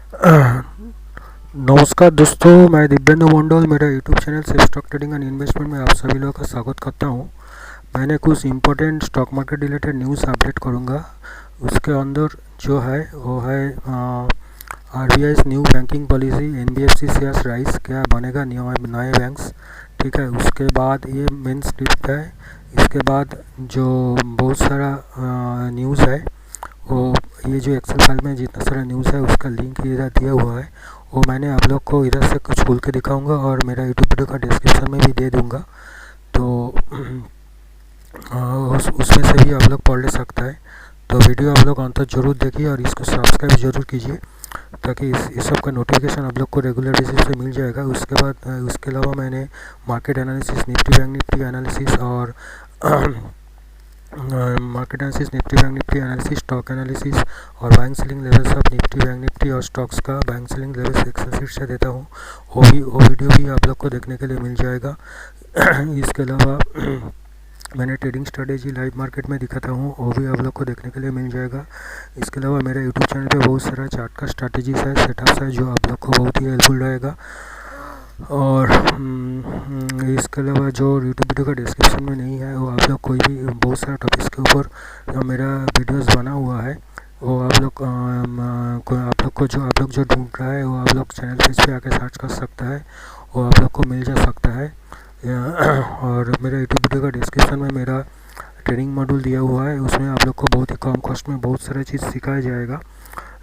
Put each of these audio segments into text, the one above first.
नमस्कार दोस्तों, मैं दिव्येंदु मंडल मेरा YouTube channel safe stock trading and investment में आप सभी लोगों का स्वागत करता हूं। मैंने कुछ important stock market related news update करूंगा। उसके अंदर जो है वो है RBI new banking policy, NBFC shares rise, क्या बनेगा नए बैंक्स। ठीक है, उसके बाद ये मेन स्क्रिप्ट है। इसके बाद जो बहुत सारा न्यूज़ है वो, ये जो एक्सेल फाइल में जितना सारा न्यूज़ है उसका लिंक इधर दिया हुआ है। वो मैंने आप लोग को इधर से कुछ खोल के दिखाऊंगा और मेरा यूट्यूब वीडियो का डिस्क्रिप्शन में भी दे दूंगा, तो उसमें से भी आप लोग पढ़ ले सकता है। तो वीडियो आप लोग अंत तक जरूर देखिए और इसको सब्सक्राइब जरूर कीजिए ताकि इस सब का नोटिफिकेशन आप लोग को रेगुलर बेसिस पे मिल जाएगा। उसके बाद उसके अलावा मैंने market analysis, Nifty bank Nifty analysis और market analysis, Nifty bank Nifty analysis, stock analysis और buying selling levels of Nifty bank Nifty और स्टॉक्स का buying selling levels excel sheet से देता हूँ। वो वीडियो भी आप लोग को देखने के लिए मिल जाएगा। इसके अलावा मैंने ट्रेडिंग स्ट्रेटेजी लाइव मार्केट में दिखाता हूँ, वो भी आप लोग को देखने के लिए मिल जाएगा। इसके अलावा मेरे यूट्यूब चैनल पे बहुत सारा चार्ट का स्ट्रैटेजीज है, सेटअप्स है, जो आप लोग को बहुत ही हेल्पफुल रहेगा। और इसके अलावा जो यूट्यूब वीडियो का डिस्क्रिप्शन में नहीं है वो आप लोग कोई भी बहुत सारे टॉपिक्स के ऊपर जो मेरा वीडियोस बना हुआ है वो आप लोग जो ढूंढ रहा है वो आप लोग चैनल पेज पे आके सर्च कर सकता है, वो आप लोग को मिल जा सकता है। और मेरा यूट्यूब वीडियो का डिस्क्रिप्शन में मेरा ट्रेनिंग मॉड्यूल दिया हुआ है, उसमें आप लोग को बहुत ही कम कॉस्ट में बहुत सारा चीज़ सिखाया जाएगा,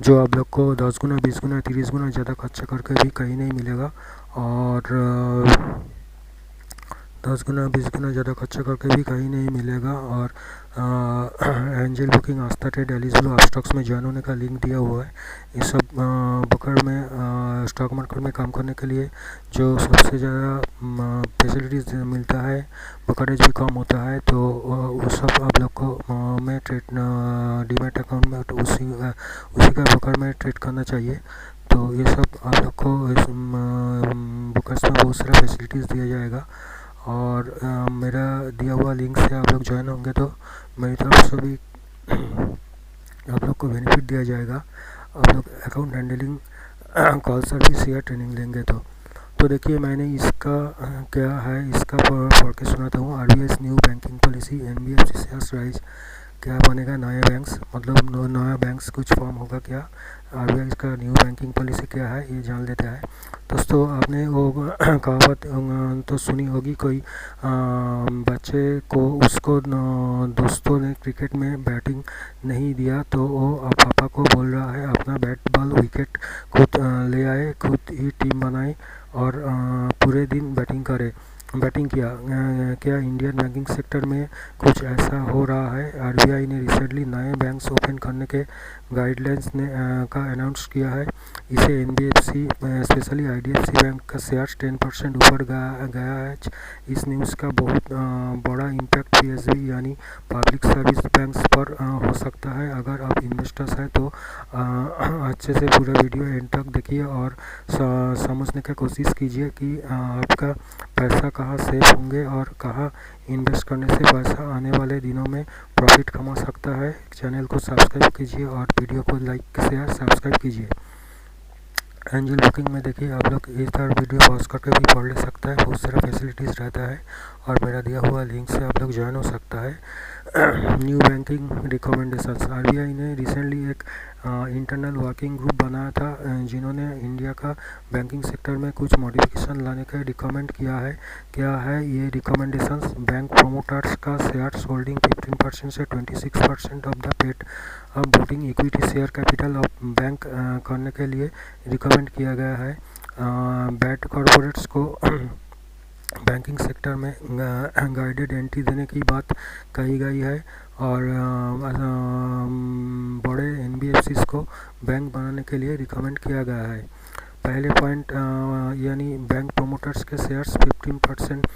जो आप लोग को 10 गुना 20 गुना 30 गुना ज़्यादा खर्चा करके भी कहीं नहीं मिलेगा। और 10 गुना 20 गुना ज़्यादा खर्चा करके भी कहीं नहीं मिलेगा। और एंजल बुकिंग, आस्था ट्रेड, एलिजिबल आप स्टॉक्स में ज्वाइन होने का लिंक दिया हुआ है। ये सब ब्रोकर में स्टॉक मार्केट में काम करने के लिए जो सबसे ज़्यादा फैसिलिटीज़ मिलता है, ब्रोकरेज भी कम होता है, तो वो सब आप लोग को में ट्रेड डीमैट अकाउंट में तो उसी का ब्रोकर में ट्रेड करना चाहिए। तो ये सब आप लोग को इस ब्रोकर्स में बहुत सारा फैसिलिटीज़ दिया जाएगा। और मेरा दिया हुआ लिंक से आप लोग ज्वाइन होंगे तो मेरी तरफ से भी आप लोग को बेनिफिट दिया जाएगा। आप लोग अकाउंट हैंडलिंग, कॉल सर्विस या ट्रेनिंग लेंगे तो देखिए, मैंने इसका क्या है इसका पढ़ के सुनाता हूँ। RBI new banking policy, NBFC shares rise, क्या बनेगा नए बैंक्स, मतलब नया बैंक्स कुछ फॉर्म होगा क्या, आरबीआई का न्यू बैंकिंग पॉलिसी क्या है ये जान लेता है। दोस्तों, आपने वो कहावत तो सुनी होगी, कोई बच्चे को उसको दोस्तों ने क्रिकेट में बैटिंग नहीं दिया तो वो पापा को बोल रहा है अपना बैट बॉल विकेट खुद ले आए, खुद ही टीम बनाए और पूरे दिन बैटिंग किया। क्या इंडियन बैंकिंग सेक्टर में कुछ ऐसा हो रहा है? आरबीआई ने रिसेंटली नए बैंक्स ओपन करने के गाइडलाइंस का अनाउंस किया है। इसे एनबीएफसी स्पेशली आईडीएफसी बैंक का शेयर्स 10% ऊपर गया है। इस न्यूज़ का बहुत बड़ा इम्पैक्ट पीएसबी यानी पब्लिक सर्विस बैंक्स पर हो सकता है। अगर आप इन्वेस्टर्स हैं तो अच्छे से पूरा वीडियो एंड तक देखिए और समझने की कोशिश कीजिए कि आपका पैसा कहाँ सेव होंगे और कहाँ इन्वेस्ट करने से पैसा आने वाले दिनों में प्रॉफिट कमा सकता है। चैनल को सब्सक्राइब कीजिए और वीडियो को लाइक शेयर सब्सक्राइब कीजिए। एंजल बुकिंग में देखिए, आप लोग इधर वीडियो पॉज करके भी पढ़ ले सकता है, बहुत सारा फैसिलिटीज़ रहता है और मेरा दिया हुआ लिंक से आप लोग ज्वाइन हो सकता है। न्यू बैंकिंग रिकमेंडेशंस, आरबीआई ने रिसेंटली एक इंटरनल वर्किंग ग्रुप बनाया था जिन्होंने इंडिया का बैंकिंग सेक्टर में कुछ मॉडिफिकेशन लाने का रिकमेंड किया है। क्या है ये रिकमेंडेशंस? बैंक प्रोमोटर्स का शेयर्स होल्डिंग 15% से 26% of the paid voting equity share capital of bank करने के लिए रिकमेंड किया गया है। बैड कॉरपोरेट्स को बैंकिंग सेक्टर में गाइडेड एंट्री देने की बात कही गई है और बड़े एनबीएफसीज को बैंक बनाने के लिए रिकमेंड किया गया है। पहले पॉइंट यानी बैंक प्रोमोटर्स के शेयर्स 15%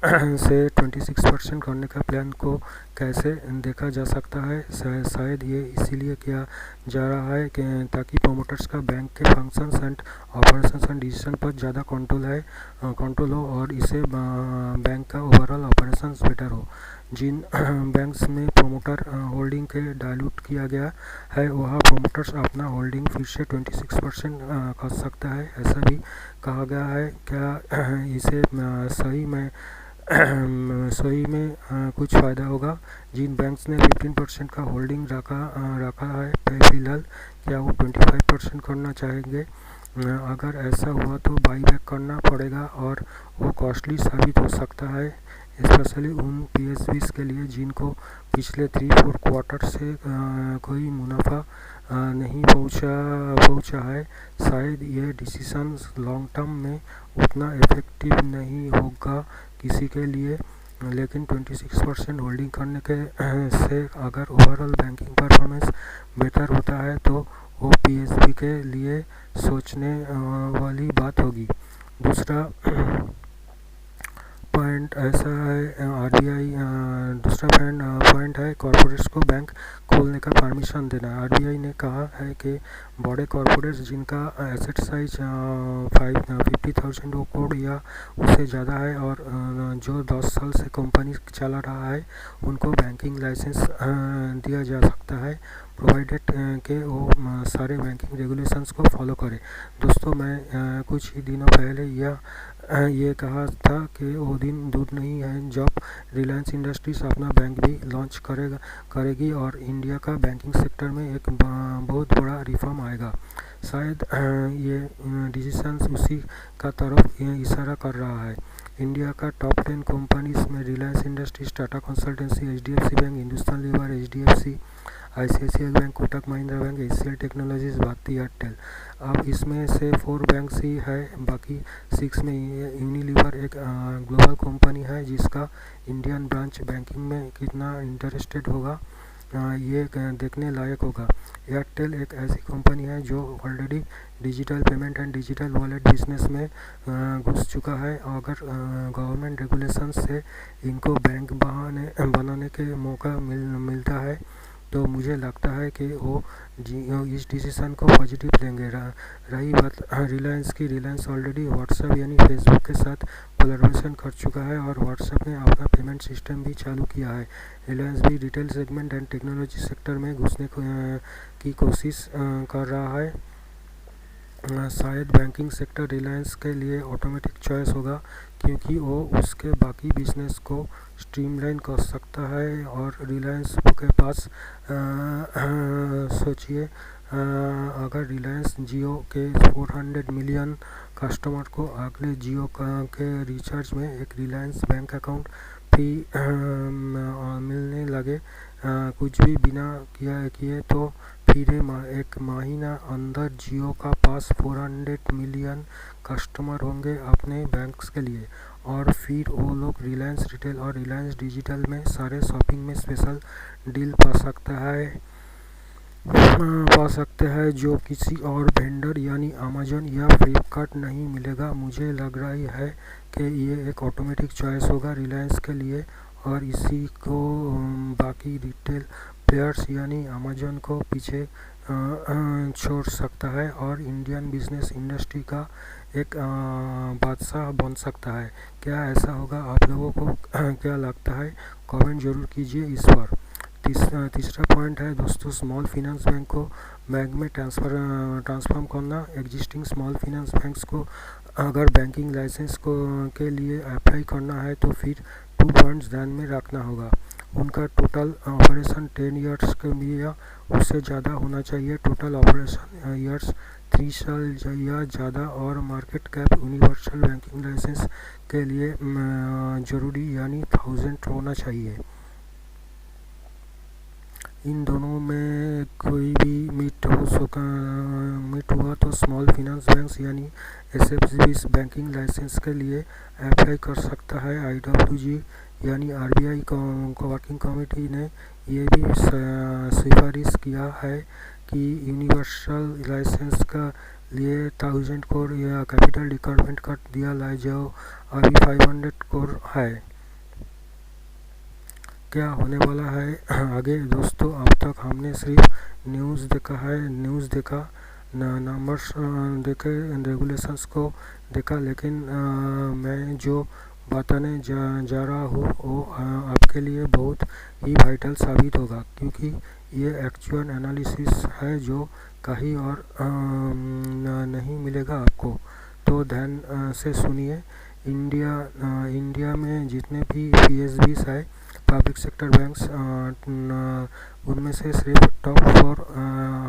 से 26% करने का प्लान को कैसे देखा जा सकता है? शायद ये इसीलिए किया जा रहा है कि ताकि प्रोमोटर्स का बैंक के functions and operations and decision पर ज़्यादा कंट्रोल हो और इससे बैंक का ओवरऑल ऑपरेशंस बेटर हो। जिन बैंक्स में प्रोमोटर होल्डिंग के डाइल्यूट किया गया है वह प्रोमोटर्स अपना होल्डिंग फिर से 26% कर सकता है, ऐसा भी कहा गया है। क्या इसे सही में कुछ फ़ायदा होगा? जिन बैंक्स ने 15% का होल्डिंग रखा है फिलहाल, क्या वो 25% करना चाहेंगे? अगर ऐसा हुआ तो बाईबैक करना पड़ेगा और वो कॉस्टली साबित हो सकता है, स्पेशली उन पीएसबीज के लिए जिनको पिछले 3-4 क्वार्टर से कोई मुनाफा नहीं पहुंचा है। शायद ये डिसीजन लॉन्ग टर्म में उतना इफेक्टिव नहीं होगा किसी के लिए, लेकिन 26% होल्डिंग करने के से अगर ओवरऑल बैंकिंग परफॉर्मेंस बेहतर होता है तो वो पीएसबी के लिए सोचने वाली बात होगी। दूसरा पॉइंट ऐसा है आरबीआई दूसरा पॉइंट है कॉरपोरेट्स को बैंक खोलने का परमिशन देना। आरबीआई ने कहा है कि बड़े कॉरपोरेट्स जिनका एसेट साइज 50,000 करोड़ या उससे ज़्यादा है और जो 10 साल से कंपनी चला रहा है उनको बैंकिंग लाइसेंस दिया जा सकता है, प्रोवाइडेड के वो सारे बैंकिंग रेगुलेशंस को फॉलो करें। दोस्तों, मैं कुछ ही दिनों पहले ये कहा था कि वो दिन दूर नहीं है जब रिलायंस इंडस्ट्रीज अपना बैंक भी लॉन्च करेगी और इंडिया का बैंकिंग सेक्टर में एक बहुत बड़ा रिफॉर्म आएगा। शायद ये डिसीजन उसी का तरफ इशारा कर रहा है। इंडिया का टॉप 10 कंपनीज में Reliance industries, Tata consultancy, HDFC bank, Hindustan Lever, HDFC, ICICI bank, Kotak Mahindra bank, HCL technologies, Bharti Airtel. अब इसमें से 4 बैंक्स ही है, बाकी 6 में यूनिलीवर एक ग्लोबल कंपनी है जिसका इंडियन ब्रांच बैंकिंग में कितना इंटरेस्टेड होगा ये देखने लायक होगा। एयरटेल एक ऐसी कंपनी है जो already digital payment and digital wallet business में घुस चुका है। अगर गवर्नमेंट रेगुलेशन से इनको बैंक बनाने के मौका मिलता है तो मुझे लगता है कि वो इस डिसीजन को पॉजिटिव लेंगे। रही बात रिलायंस की, रिलायंस ऑलरेडी व्हाट्सएप यानी फेसबुक के साथ कोलैबोरेशन कर चुका है और व्हाट्सएप ने अपना पेमेंट सिस्टम भी चालू किया है। रिलायंस भी retail segment and technology sector में घुसने की कोशिश कर रहा है। शायद बैंकिंग सेक्टर रिलायंस के लिए ऑटोमेटिक चॉइस होगा क्योंकि वो उसके बाकी बिजनेस को स्ट्रीमलाइन कर सकता है और रिलायंस के पास सोचिए अगर रिलायंस जियो के 400 मिलियन कस्टमर को अगले जियो के रिचार्ज में एक रिलायंस बैंक अकाउंट भी मिलने लगे कुछ भी बिना किए तो फिर एक महीना अंदर जियो का पास 400 मिलियन कस्टमर होंगे अपने बैंक्स के लिए और फिर वो लोग रिलायंस रिटेल और रिलायंस डिजिटल में सारे शॉपिंग में स्पेशल डील पा सकते हैं जो किसी और वेंडर यानी अमेजन या फ्लिपकार्ट नहीं मिलेगा। मुझे लग रही है कि ये एक ऑटोमेटिक चॉइस होगा रिलायंस के लिए और इसी को बाकी रिटेल प्लेयर्स यानी अमेजन को पीछे छोड़ सकता है और इंडियन बिजनेस इंडस्ट्री का एक बादशाह बन सकता है। क्या ऐसा होगा? आप लोगों को क्या लगता है? कमेंट जरूर कीजिए इस पर। तीसरा पॉइंट है दोस्तों, स्मॉल फाइनेंस बैंक को बैंक में ट्रांसफॉर्म करना। एग्जिस्टिंग स्मॉल फाइनेंस बैंक्स को अगर बैंकिंग लाइसेंस के लिए अप्लाई करना है तो फिर 2 पॉइंट्स ध्यान में रखना होगा। उनका टोटल ऑपरेशन 10 ईयर्स के लिए या उससे ज़्यादा होना चाहिए। टोटल ऑपरेशन ईयर्स 3 साल या ज़्यादा और market cap universal banking licence के लिए ज़रूरी यानी 1000 होना चाहिए। इन दोनों में कोई भी मीट हुआ तो स्मॉल फाइनेंस बैंक्स यानी एसएफसीज बैंकिंग लाइसेंस के लिए अप्लाई कर सकता है। आईडब्ल्यूजी यानी आरबीआई वर्किंग कमेटी ने ये भी सिफारिश किया है कि यूनिवर्सल लाइसेंस का लिए 1000 करोड़ या कैपिटल रिक्वायरमेंट कर दिया लाए जो अभी 500 करोड़ है। क्या होने वाला है आगे दोस्तों? अब तक हमने सिर्फ न्यूज़ देखा नंबर्स देखे, रेगुलेशंस को देखा, लेकिन मैं जो बताने जा रहा हूँ वो आपके लिए बहुत ही वाइटल साबित होगा, क्योंकि ये एक्चुअल एनालिसिस है जो कहीं और नहीं मिलेगा आपको। तो ध्यान से सुनिए। इंडिया में जितने भी पीएसबीस है, पब्लिक सेक्टर बैंक्स, उनमें से सिर्फ टॉप 4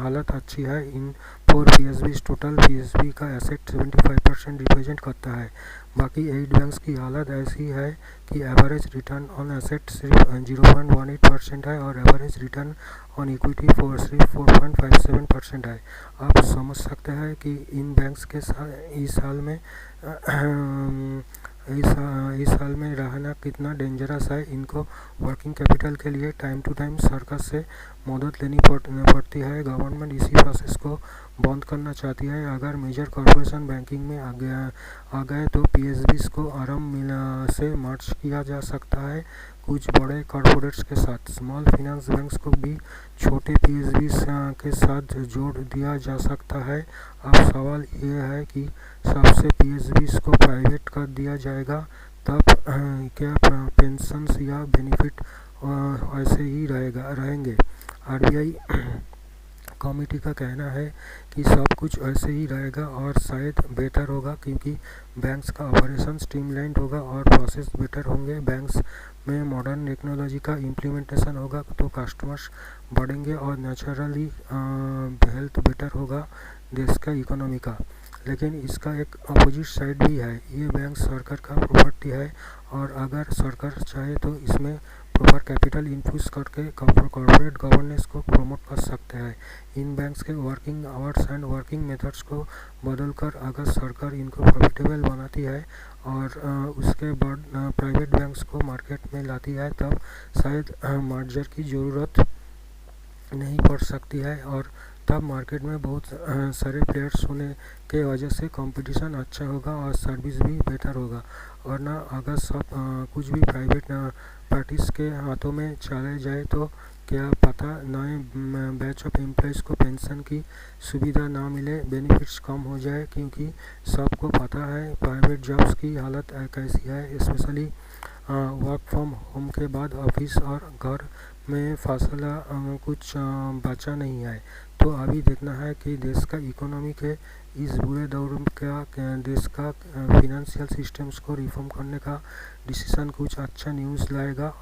हालत अच्छी है। इन 4 पीएसबी टोटल पीएसबी का एसेट 75% रिप्रेजेंट करता है। बाकी 8 बैंक्स की हालत ऐसी है कि एवरेज रिटर्न ऑन एसेट सिर्फ 0.18% है और एवरेज रिटर्न ऑन इक्विटी सिर्फ 4.57% है। आप समझ सकते हैं कि इन बैंक्स के इस हाल में इस हाल में रहना कितना डेंजरस है। इनको वर्किंग कैपिटल के लिए टाइम टू टाइम सरकार से मदद लेनी पड़ती है। गवर्नमेंट इसी प्रोसेस को बंद करना चाहती है। अगर मेजर कॉरपोरेशन बैंकिंग में आ गए तो पीएसबीज को आराम से मर्ज किया जा सकता है कुछ बड़े कॉरपोरेट्स के साथ। स्मॉल फाइनेंस बैंक्स को भी छोटे पीएसबीज के साथ जोड़ दिया जा सकता है। अब सवाल ये है कि सबसे पीएसबीज को प्राइवेट कर दिया जाएगा तब क्या पेंशन्स या बेनिफिट ऐसे ही रहेंगे। आरबीआई कमेटी का कहना है कि सब कुछ ऐसे ही रहेगा और शायद बेहतर होगा, क्योंकि बैंक्स का ऑपरेशन स्ट्रीमलाइंड होगा और प्रोसेस बेटर होंगे। बैंक्स में मॉडर्न टेक्नोलॉजी का इम्प्लीमेंटेशन होगा तो कस्टमर्स बढ़ेंगे और नेचुरली हेल्थ बेटर होगा देश का इकोनॉमी का। लेकिन इसका एक अपोजिट साइड भी है। ये बैंक सरकार का प्रॉपर्टी है और अगर सरकार चाहे तो इसमें प्रॉपर कैपिटल इन्फ्यूज करके कॉर्पोरेट गवर्नेंस को प्रमोट कर सकते हैं। इन बैंक्स के working hours and working methods को बदलकर अगर सरकार इनको प्रॉफिटेबल बनाती है और उसके बाद प्राइवेट बैंक्स को मार्केट में लाती है, तब शायद मर्जर की ज़रूरत नहीं पड़ सकती है और तब मार्केट में बहुत सारे प्लेयर्स होने के वजह से कंपटीशन अच्छा होगा और सर्विस भी बेटर होगा। और ना अगर सब कुछ भी प्राइवेट पार्टीज के हाथों में चले जाए तो क्या पता नए बैच ऑफ एम्प्लॉयज़ को पेंशन की सुविधा ना मिले, बेनिफिट्स कम हो जाए, क्योंकि सबको पता है प्राइवेट जॉब्स की हालत कैसी है। स्पेशली वर्क फ्रॉम होम के बाद ऑफिस और घर में फासला कुछ बचा नहीं है। तो अभी देखना है कि देश का इकोनॉमी के इस बुरे दौर का देश का फिनेंशियल सिस्टम्स को रिफॉर्म करने का डिसीजन कुछ अच्छा न्यूज़ लाएगा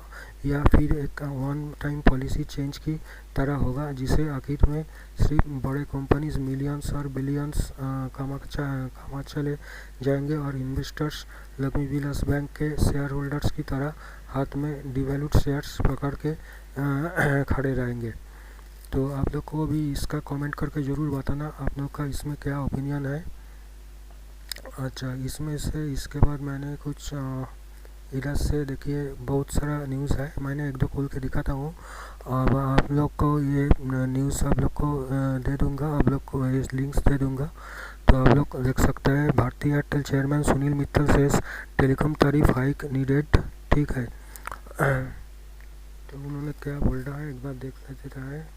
या फिर एक वन टाइम पॉलिसी चेंज की तरह होगा, जिसे आखिर में सिर्फ बड़े कंपनीज मिलियंस और बिलियंस कमा चले जाएंगे और इन्वेस्टर्स लक्ष्मी विलास बैंक के शेयर होल्डर्स की तरह हाथ में डिवैल्यूड शेयर्स पकड़ के खड़े रहेंगे। तो आप लोग को भी इसका कमेंट करके ज़रूर बताना आप लोग का इसमें क्या ओपिनियन है। अच्छा, इसमें से इसके बाद मैंने कुछ इधर से देखिए बहुत सारा न्यूज़ है, मैंने एक दो खोल के दिखाता हूँ और आप लोग को ये न्यूज़ आप लोग को दे दूँगा, आप लोग को ये लिंक्स दे दूँगा तो आप लोग देख सकते हैं। भारतीय Airtel chairman Sunil Mittal says telecom tariff hike needed. ठीक है, तो उन्होंने क्या बोल रहा है एक बार देख लेते हैं।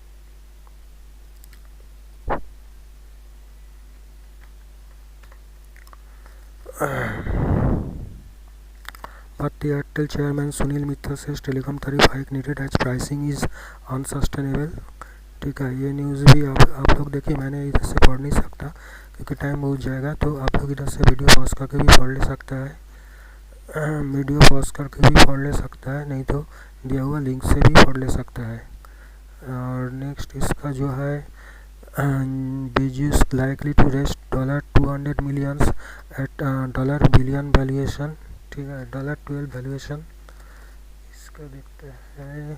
Bharti Airtel chairman Sunil Mittal says telecom tariff hike needed as pricing is unsustainable। ठीक है, ये न्यूज़ भी आप लोग देखिए, मैंने इधर से पढ़ नहीं सकता क्योंकि टाइम बहुत जाएगा, तो आप लोग इधर से वीडियो पॉज करके भी पढ़ ले सकता है, वीडियो पॉज करके भी पढ़ ले सकता है, नहीं तो दिया हुआ लिंक से भी पढ़ ले सकता है। और नेक्स्ट इसका जो है Beijing likely to raise $200 million at $1 billion valuation। ठीक है, $12 वैल्यूएशन। इसका देखते हैं।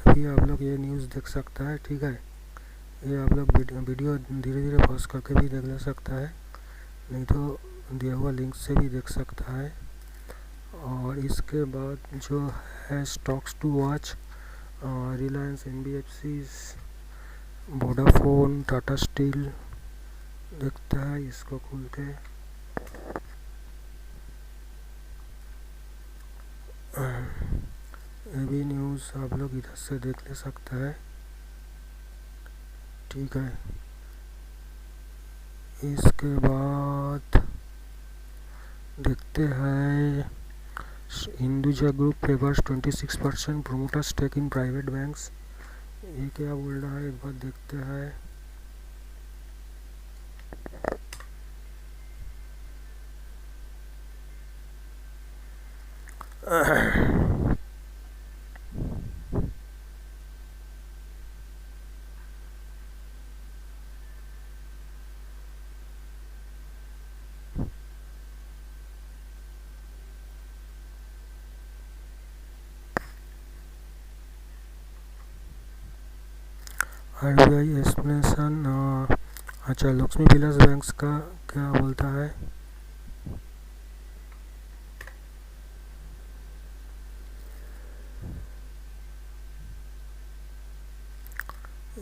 अभी आप लोग ये न्यूज़ देख सकता है। ठीक है, ये आप लोग वीडियो धीरे धीरे पॉज करके भी देख ले सकता है, नहीं तो दिया हुआ लिंक से भी देख सकता है। और इसके बाद जो है stocks to watch, Reliance, NBFC, Vodafone, Tata steel देखता है, इसको खोल के अभी न्यूज़ आप लोग इधर से देख ले सकते हैं, ठीक है। इसके बाद देखते हैं, Hinduja group favours 26% promoter stake in private banks. ये क्या बोल रहा है, एक बार देखते हैं। RBI एक्सप्लेनेशन, अच्छा लक्ष्मी विलास बैंक्स का क्या बोलता है।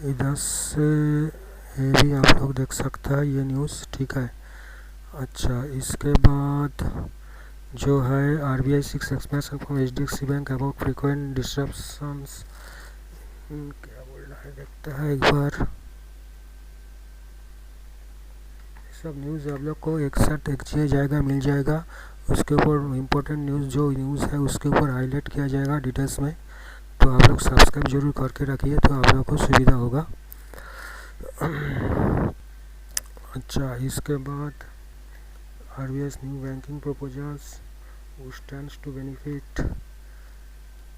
इधर से ये भी आप लोग देख सकते हैं ये न्यूज़, ठीक है। अच्छा इसके बाद जो है RBI seeks explanation from HDFC bank about frequent disruptions, क्या बोल रहा है देखते हैं एक बार। सब न्यूज़ आप लोग को एक साथ एक जाएगा, मिल जाएगा। उसके ऊपर इम्पोर्टेंट न्यूज़ जो न्यूज़ है उसके ऊपर हाईलाइट किया जाएगा डिटेल्स में। तो आप लोग सब्सक्राइब जरूर करके रखिए, तो आप लोग को सुविधा होगा। अच्छा इसके बाद RBI new banking proposals who stands to benefit,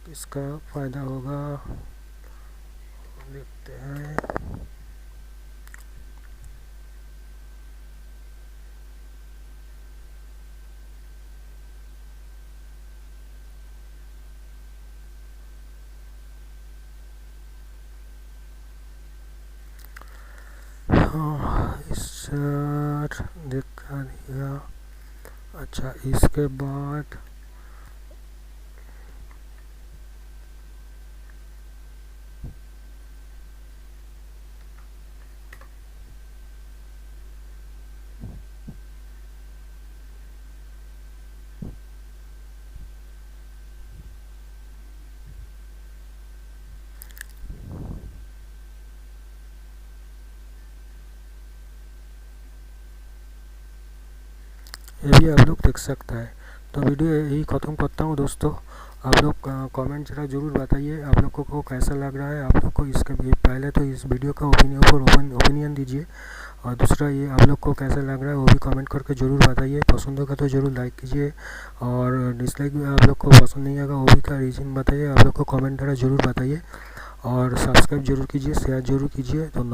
किसका फ़ायदा होगा देखते हैं। सर देखा दिया। अच्छा इसके बाद ये भी आप लोग देख सकता है। तो वीडियो यही ख़त्म करता हूँ दोस्तों। आप लोग कमेंट जरा ज़रूर बताइए आप लोगों को कैसा लग रहा है। आप लोग को इसके पहले तो इस वीडियो का ओपिनियन दीजिए, और दूसरा ये आप लोग को कैसा लग रहा है वो भी कमेंट करके ज़रूर बताइए। पसंद होगा तो ज़रूर लाइक कीजिए, और डिसलाइक भी आप लोग को पसंद नहीं आएगा वो भी का रीज़न बताइए। आप लोग को कमेंट द्वारा ज़रूर बताइए, और सब्सक्राइब जरूर कीजिए, शेयर जरूर कीजिए। धन्यवाद।